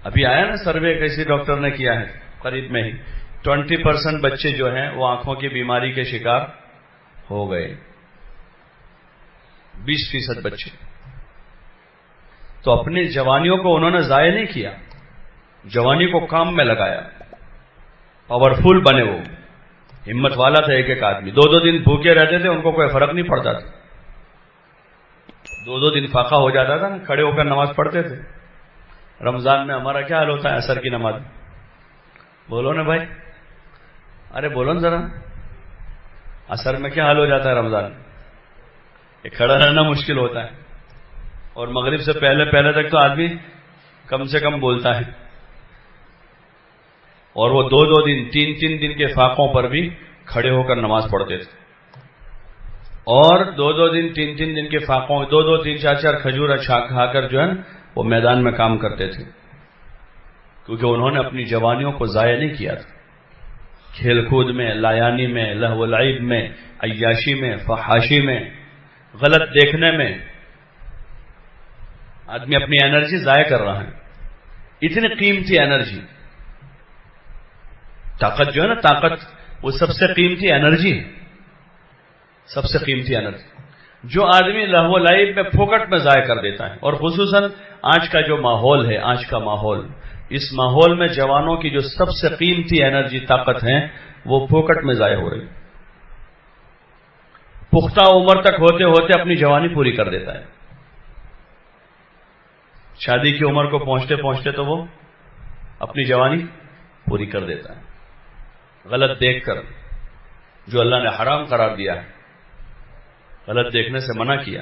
ابھی آیا نا سروے کسی ڈاکٹر نے کیا ہے قریب میں ہی 20% بچے جو ہیں وہ آنکھوں کی بیماری کے شکار ہو گئے. 20% بچے. تو اپنی جوانیوں کو انہوں نے ضائع نہیں کیا، جوانی کو کام میں لگایا، پاورفل بنے. وہ ہمت والا تھا ایک آدمی. 2 دن بھوکے رہتے تھے، ان کو کوئی فرق نہیں پڑتا تھا. 2 دن فاقہ ہو جاتا تھا نا، کھڑے ہو کر نماز پڑھتے تھے. رمضان میں ہمارا کیا حال ہوتا ہے عصر کی نماز؟ بولو نا بھائی، ارے بولو نا ذرا. عصر میں کیا حال ہو جاتا ہے رمضان میں؟ یہ کھڑا رہنا مشکل ہوتا ہے. اور مغرب سے پہلے تک تو آدمی کم سے کم بولتا ہے. اور وہ 2 دن 3 دن کے فاقوں پر بھی کھڑے ہو کر نماز پڑھتے تھے. اور 2 دن 3 دن کے فاقوں 2 3 4 کھجور کھا کر جو ہے وہ میدان میں کام کرتے تھے. کیونکہ انہوں نے اپنی جوانیوں کو ضائع نہیں کیا تھا. کھیل کود میں، لایانی میں، لہو و لعب میں، عیاشی میں، فحاشی میں، غلط دیکھنے میں آدمی اپنی انرجی ضائع کر رہا ہے. اتنی قیمتی انرجی، طاقت جو ہے نا، طاقت وہ سب سے قیمتی انرجی ہے. سب سے قیمتی انرجی جو آدمی لہو و لعب میں پھوکٹ میں ضائع کر دیتا ہے. اور خصوصاً آج کا جو ماحول ہے، آج کا ماحول، اس ماحول میں جوانوں کی جو سب سے قیمتی انرجی، طاقت ہے، وہ پھوکٹ میں ضائع ہو رہی. پختہ عمر تک ہوتے ہوتے اپنی جوانی پوری کر دیتا ہے. شادی کی عمر کو پہنچتے پہنچتے تو وہ اپنی جوانی پوری کر دیتا ہے. غلط دیکھ کر، جو اللہ نے حرام قرار دیا ہے، غلط دیکھنے سے منع کیا.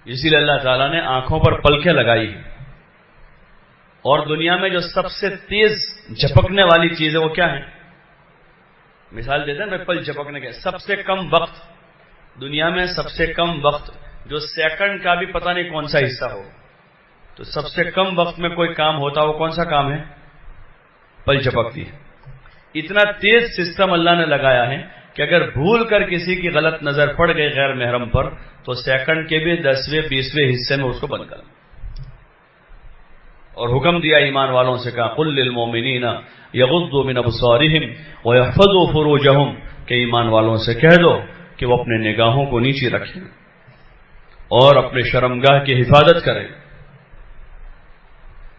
اسی لیے اللہ تعالیٰ نے آنکھوں پر پلکیں لگائی ہیں. اور دنیا میں جو سب سے تیز جھپکنے والی چیز ہے وہ کیا ہے؟ مثال دیتے ہیں نا پل جھپکنے کے. سب سے کم وقت دنیا میں، سب سے کم وقت جو سیکنڈ کا بھی پتہ نہیں کون سا حصہ ہو، تو سب سے کم وقت میں کوئی کام ہوتا وہ کون سا کام ہے؟ پل جھپکتی ہے. اتنا تیز سسٹم اللہ نے لگایا ہے کہ اگر بھول کر کسی کی غلط نظر پڑ گئی غیر محرم پر، تو سیکنڈ کے بھی 10ویں 20ویں حصے میں اس کو بند کرنا. اور حکم دیا ایمان والوں سے، کہا قل للمؤمنین یغضوا من ابصارہم ویحفظوا فروجہم، کہ ایمان والوں سے کہہ دو کہ وہ اپنے نگاہوں کو نیچے رکھیں اور اپنے شرمگاہ کی حفاظت کریں.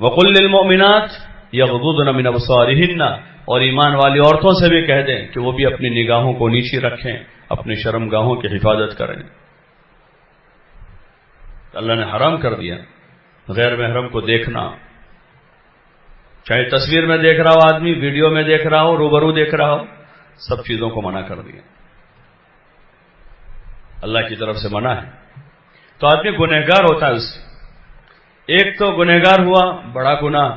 وقل للمؤمنات یغضضن من ابصارہن، اور ایمان والی عورتوں سے بھی کہہ دیں کہ وہ بھی اپنی نگاہوں کو نیچے رکھیں، اپنی شرمگاہوں کی حفاظت کریں. اللہ نے حرام کر دیا غیر محرم کو دیکھنا، چاہے تصویر میں دیکھ رہا ہو آدمی، ویڈیو میں دیکھ رہا ہو، روبرو دیکھ رہا ہو، سب چیزوں کو منع کر دیا. اللہ کی طرف سے منع ہے. تو آدمی گنہگار ہوتا ہے اس سے. ایک تو گنہگار ہوا بڑا گناہ،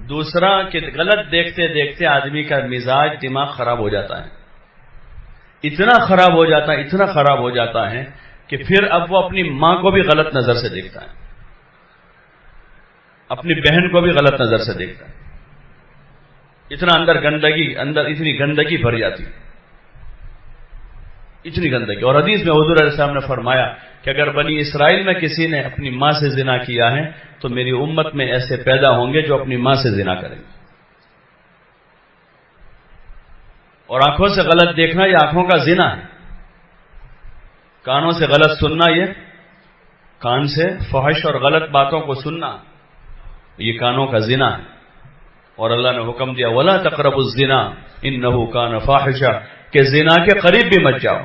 دوسرا کہ غلط دیکھتے دیکھتے آدمی کا مزاج، دماغ خراب ہو جاتا ہے. اتنا خراب ہو جاتا ہے، اتنا خراب ہو جاتا ہے کہ پھر اب وہ اپنی ماں کو بھی غلط نظر سے دیکھتا ہے، اپنی بہن کو بھی غلط نظر سے دیکھتا ہے. اتنا اندر اتنی گندگی بھر جاتی، اتنی گندگی. اور حدیث میں حضور علیہ السلام نے فرمایا کہ اگر بنی اسرائیل میں کسی نے اپنی ماں سے زنا کیا ہے تو میری امت میں ایسے پیدا ہوں گے جو اپنی ماں سے زنا کریں گے. اور آنکھوں سے غلط دیکھنا یہ آنکھوں کا زنا ہے. کانوں سے غلط سننا، یہ کان سے فحش اور غلط باتوں کو سننا، یہ کانوں کا زنا ہے. اور اللہ نے حکم دیا وَلَا تَقْرَبُوا الزِّنَا إِنَّهُ كَانَ فَاحِشًا، کہ زنا کے قریب بھی مت جاؤ،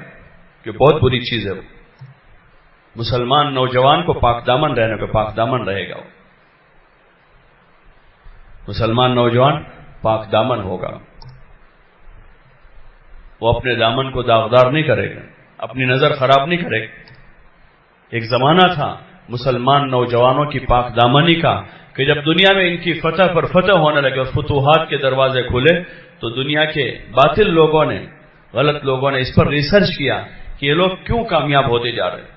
کہ بہت بری چیز ہے وہ. مسلمان نوجوان کو پاک دامن رہنے پہ پاک دامن رہے گا. مسلمان نوجوان پاک دامن ہوگا، وہ اپنے دامن کو داغدار نہیں کرے گا، اپنی نظر خراب نہیں کرے گا. ایک زمانہ تھا مسلمان نوجوانوں کی پاک دامنی کا کہ جب دنیا میں ان کی فتح پر فتح ہونے لگے اور فتوحات کے دروازے کھلے تو دنیا کے باطل لوگوں نے، غلط لوگوں نے اس پر ریسرچ کیا کہ یہ لوگ کیوں کامیاب ہوتے جا رہے ہیں.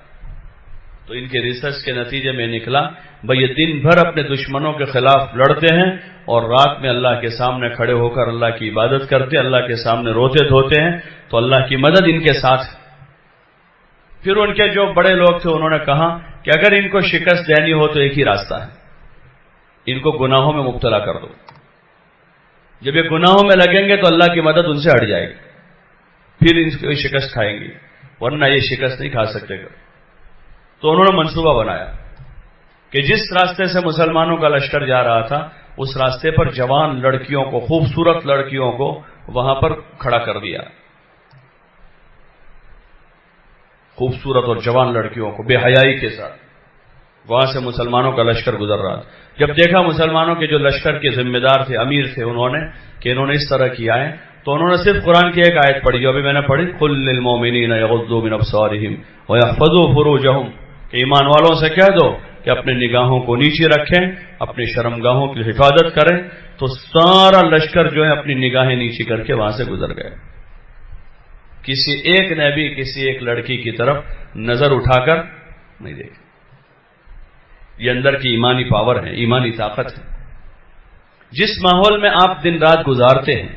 تو ان کے ریسرچ کے نتیجے میں نکلا بھئی یہ دن بھر اپنے دشمنوں کے خلاف لڑتے ہیں اور رات میں اللہ کے سامنے کھڑے ہو کر اللہ کی عبادت کرتے، اللہ کے سامنے روتے دھوتے ہیں، تو اللہ کی مدد ان کے ساتھ. پھر ان کے جو بڑے لوگ تھے انہوں نے کہا کہ اگر ان کو شکست دینی ہو تو ایک ہی راستہ ہے، ان کو گناہوں میں مبتلا کر دو. جب یہ گناہوں میں لگیں گے تو اللہ کی مدد ان سے ہٹ جائے گی, پھر ان کو شکست کھائیں گے, ورنہ یہ شکست نہیں کھا سکتے. تو انہوں نے منصوبہ بنایا کہ جس راستے سے مسلمانوں کا لشکر جا رہا تھا اس راستے پر جوان لڑکیوں کو, خوبصورت لڑکیوں کو وہاں پر کھڑا کر دیا. خوبصورت اور جوان لڑکیوں کو بے حیائی کے ساتھ وہاں سے مسلمانوں کا لشکر گزر رہا تھا. جب دیکھا مسلمانوں کے جو لشکر کے ذمہ دار تھے, امیر تھے, انہوں نے کہ انہوں نے اس طرح کیا ہے, تو انہوں نے صرف قرآن کی ایک آیت پڑھی جو ابھی میں نے پڑھی, قل للمؤمنین یغضوا من ابصارہم ویحفظوا فروجہم, کہ ایمان والوں سے کہہ دو کہ اپنے نگاہوں کو نیچے رکھیں, اپنی شرمگاہوں کی حفاظت کریں. تو سارا لشکر جو ہے اپنی نگاہیں نیچے کر کے وہاں سے گزر گئے. کسی ایک نے بھی کسی ایک لڑکی کی طرف نظر اٹھا کر نہیں دیکھی. یہ اندر کی ایمانی پاور ہے, ایمانی طاقت ہے. جس ماحول میں آپ دن رات گزارتے ہیں,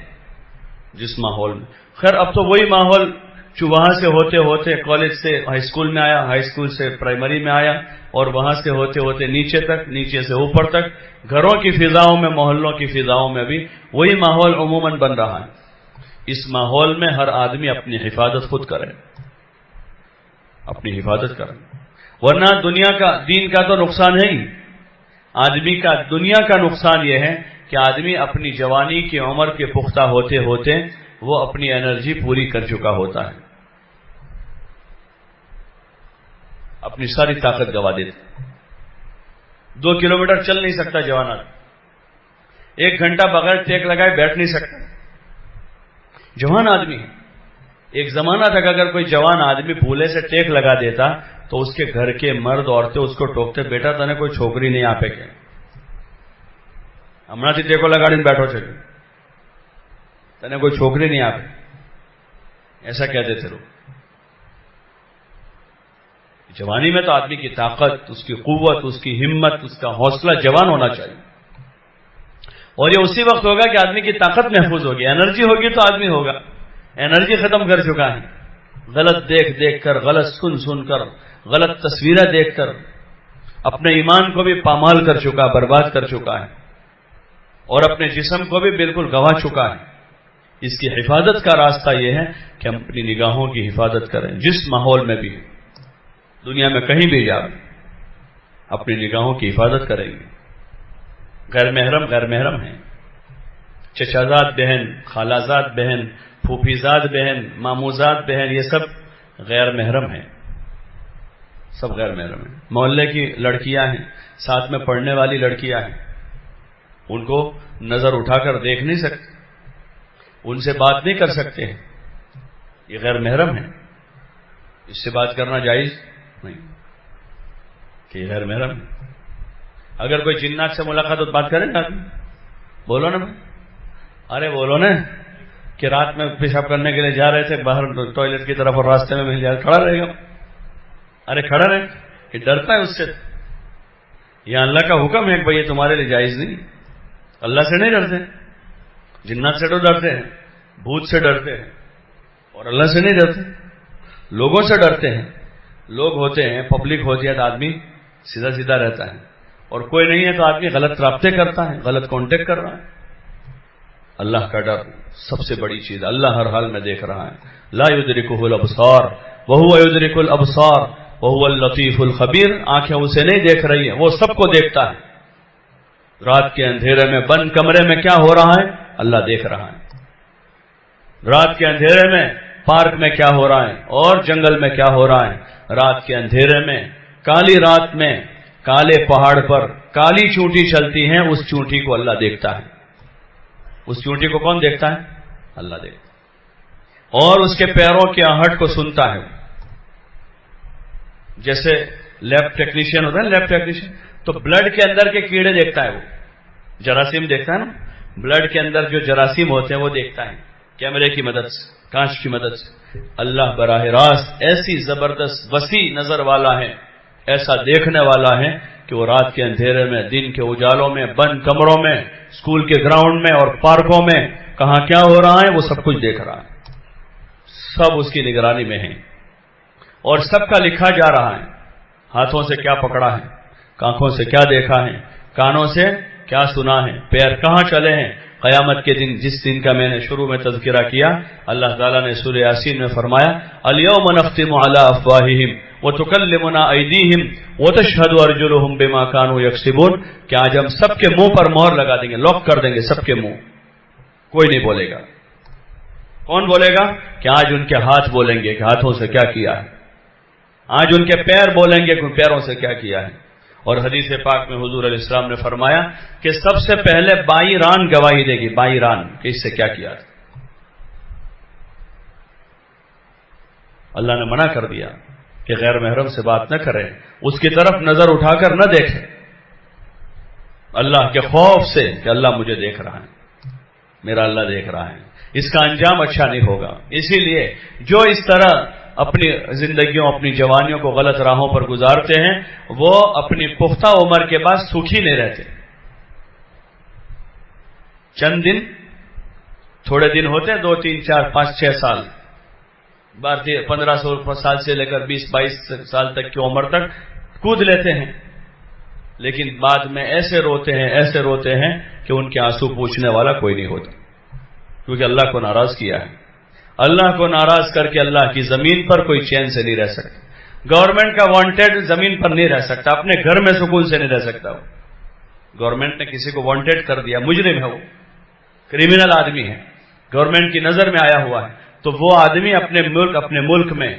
جس ماحول میں, خیر اب تو وہی ماحول جو وہاں سے ہوتے ہوتے کالج سے ہائی اسکول میں آیا, ہائی اسکول سے پرائمری میں آیا, اور وہاں سے ہوتے ہوتے نیچے تک, نیچے سے اوپر تک, گھروں کی فضاؤں میں, محلوں کی فضاؤں میں بھی وہی ماحول عموماً بن رہا ہے. اس ماحول میں ہر آدمی اپنی حفاظت خود کرے, اپنی حفاظت کرے, ورنہ دنیا کا, دین کا تو نقصان ہے ہی. آدمی کا, دنیا کا نقصان یہ ہے کہ آدمی اپنی جوانی کی عمر کے پختہ ہوتے ہوتے وہ اپنی انرجی پوری کر چکا ہوتا ہے, اپنی ساری طاقت گوا دیتا. 2 کلومیٹر چل نہیں سکتا جوان آدمی, 1 گھنٹہ بغیر ٹیک لگائے بیٹھ نہیں سکتا جوان آدمی. ایک زمانہ تک اگر کوئی جوان آدمی پھولے سے ٹیک لگا دیتا تو اس کے گھر کے مرد عورتیں اس کو ٹوکتے, بیٹا تنے کوئی چھوکری نہیں آپ کے, ہمنا تھی ٹیکو لگاڑی بیٹھو چلے, تنے کوئی چھوکری نہیں آپ, ایسا کہتے تھے لوگ. جوانی میں تو آدمی کی طاقت, اس کی قوت, اس کی ہمت, اس کا حوصلہ جوان ہونا چاہیے. اور یہ اسی وقت ہوگا کہ آدمی کی طاقت محفوظ ہوگی, انرجی ہوگی تو آدمی ہوگا. انرجی ختم کر چکا ہے, غلط دیکھ دیکھ کر, غلط سن سن کر, غلط تصویریں دیکھ کر اپنے ایمان کو بھی پامال کر چکا, برباد کر چکا ہے, اور اپنے جسم کو بھی بالکل گنوا چکا ہے. اس کی حفاظت کا راستہ یہ ہے کہ ہم اپنی نگاہوں کی حفاظت کریں. جس ماحول میں بھی, دنیا میں کہیں بھی جا, اپنی نگاہوں کی حفاظت کریں گے. غیر محرم غیر محرم ہیں, چچازاد بہن, خالازاد بہن, پھوپھیزاد بہن, ماموزاد بہن, یہ سب غیر محرم ہیں, سب غیر محرم ہیں. محلے کی لڑکیاں ہیں, ساتھ میں پڑھنے والی لڑکیاں ہیں, ان کو نظر اٹھا کر دیکھ نہیں سکتے, ان سے بات نہیں کر سکتے ہیں, یہ غیر محرم ہیں. اس سے بات کرنا جائز نہیں کہ یہ غیر محرم ہے. اگر کوئی جنات سے ملاقات ہو تو بات کریں گا, بولو نا بھائی, ارے بولو نا کہ رات میں پیشاب کرنے کے لیے جا رہے تھے باہر ٹوائلٹ کی طرف اور راستے میں مل جائے, کھڑا رہے گا, ارے کھڑا رہے, کہ ڈرتا ہے اس سے. یہ اللہ کا حکم ہے کہ بھائی یہ تمہارے لیے جائز نہیں. اللہ سے نہیں ڈرتے, جنات سے تو ڈرتے ہیں, بھوت سے ڈرتے ہیں, اور اللہ سے نہیں ڈرتے, لوگوں سے ڈرتے ہیں. لوگ ہوتے ہیں, پبلک ہوتی ہے تو آدمی سیدھا سیدھا رہتا ہے, اور کوئی نہیں ہے تو آدمی غلط رابطے کرتا ہے, غلط کانٹیکٹ کر رہا ہے. اللہ کا ڈر سب سے بڑی چیز, اللہ ہر حال میں دیکھ رہا ہے. لا یدرکہ الابصار وہو یدرک الابصار وہو اللطیف الخبیر. آنکھیں اسے نہیں دیکھ رہی ہیں, وہ سب کو دیکھتا ہے. رات کے اندھیرے میں بند کمرے میں کیا ہو رہا ہے, اللہ دیکھ رہا ہے. رات کے اندھیرے میں پارک میں کیا ہو رہا ہے اور جنگل میں کیا ہو رہا ہے. رات کے اندھیرے میں, کالی رات میں, کالے پہاڑ پر کالی چونٹی چلتی ہیں, اس چونٹی کو اللہ دیکھتا ہے. اس چونٹی کو کون دیکھتا ہے, اللہ دیکھتا ہے. اور اس کے پیروں کی آہٹ کو سنتا ہے. جیسے لیب ٹیکنیشین ہوتا ہے, لیب ٹیکنیشین تو بلڈ کے اندر کے کیڑے دیکھتا ہے, وہ جراثیم دیکھتا ہے نا, بلڈ کے اندر جو جراثیم ہوتے ہیں وہ دیکھتا ہے کیمرے کی مدد سے, کانچ کی مدد سے. اللہ براہ راست ایسی زبردست وسیع نظر والا ہے, ایسا دیکھنے والا ہے کہ وہ رات کے اندھیرے میں, دن کے اجالوں میں, بند کمروں میں, اسکول کے گراؤنڈ میں اور پارکوں میں کہاں کیا ہو رہا ہے وہ سب کچھ دیکھ رہا ہے. سب اس کی نگرانی میں ہیں, اور سب کا لکھا جا رہا ہے. ہاتھوں سے کیا پکڑا ہے, آنکھوں سے کیا دیکھا ہے, کانوں سے کیا سنا ہے، پیر کہاں چلے ہیں۔ قیامت کے دن، جس دن کا میں نے شروع میں تذکرہ کیا، اللہ تعالیٰ نے سورہ یاسین میں فرمایا الیوم نختم علی افواہہم وتکلمنا ایدیہم وتشہد ارجلہم بما کانوا یکسبون، کہ آج ہم سب کے منہ پر مہر لگا دیں گے، لاک کر دیں گے سب کے منہ، کوئی نہیں بولے گا۔ کون بولے گا؟ کہ آج ان کے ہاتھ بولیں گے کہ ہاتھوں سے کیا کیا ہے، آج ان کے پیر بولیں گے کہ پیروں سے کیا کیا ہے۔ اور حدیث پاک میں حضور علیہ السلام نے فرمایا کہ سب سے پہلے بائی ران گواہی دے گی، بائی ران، کہ اس سے کیا کیا تھا۔ اللہ نے منع کر دیا کہ غیر محرم سے بات نہ کریں، اس کی طرف نظر اٹھا کر نہ دیکھیں، اللہ کے خوف سے کہ اللہ مجھے دیکھ رہا ہے، میرا اللہ دیکھ رہا ہے، اس کا انجام اچھا نہیں ہوگا۔ اسی لیے جو اس طرح اپنی زندگیوں، اپنی جوانیوں کو غلط راہوں پر گزارتے ہیں، وہ اپنی پختہ عمر کے بعد سکھی نہیں رہتے۔ چند دن، تھوڑے دن ہوتے ہیں، 2 3 4 5 6 سال، 15 سال سے لے کر 20 22 سال تک کی عمر تک کود لیتے ہیں، لیکن بعد میں ایسے روتے ہیں کہ ان کے آنسو پوچھنے والا کوئی نہیں ہوتا، کیونکہ اللہ کو ناراض کیا ہے۔ اللہ کو ناراض کر کے اللہ کی زمین پر کوئی چین سے نہیں رہ سکتا۔ گورنمنٹ کا وانٹیڈ زمین پر نہیں رہ سکتا، اپنے گھر میں سکون سے نہیں رہ سکتا۔ گورنمنٹ نے کسی کو وانٹیڈ کر دیا، مجرم ہے، وہ کریمنل آدمی ہے، گورنمنٹ کی نظر میں آیا ہوا ہے، تو وہ آدمی اپنے ملک میں،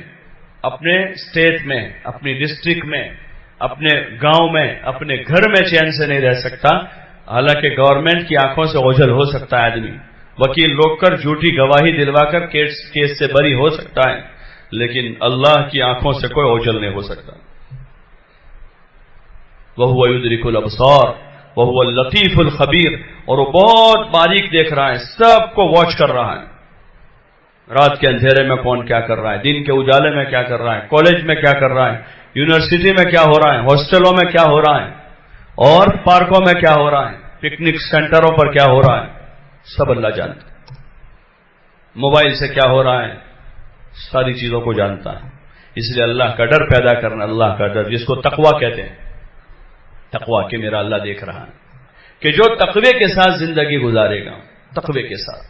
اپنے اسٹیٹ میں، اپنی ڈسٹرکٹ میں، اپنے گاؤں میں، اپنے گھر میں چین سے نہیں رہ سکتا۔ حالانکہ گورنمنٹ کی آنکھوں سے اوجھل ہو سکتا ہے آدمی، وکیل روک کر جھوٹی گواہی دلوا کر کیس سے بری ہو سکتا ہے، لیکن اللہ کی آنکھوں سے کوئی اوجھل نہیں ہو سکتا۔ وَهُوَ يُدْرِكُ الْأَبْصَارَ وَهُوَ اللَّطِيفُ الْخَبِيرُ، اور وہ بہت باریک دیکھ رہا ہے، سب کو واچ کر رہا ہے، رات کے اندھیرے میں کون کیا کر رہا ہے، دن کے اجالے میں کیا کر رہا ہے، کالج میں کیا کر رہا ہے، یونیورسٹی میں کیا ہو رہا ہے، ہاسٹلوں میں کیا ہو رہا ہے، اور پارکوں میں کیا ہو رہا ہے، پکنک سینٹروں پر کیا ہو رہا ہے، سب اللہ جانتا ہے۔ موبائل سے کیا ہو رہا ہے، ساری چیزوں کو جانتا ہے۔ اس لیے اللہ کا ڈر پیدا کرنا، اللہ کا ڈر جس کو تقویٰ کہتے ہیں، تقویٰ کہ میرا اللہ دیکھ رہا ہے، کہ جو تقوی کے ساتھ زندگی گزارے گا، تقوی کے ساتھ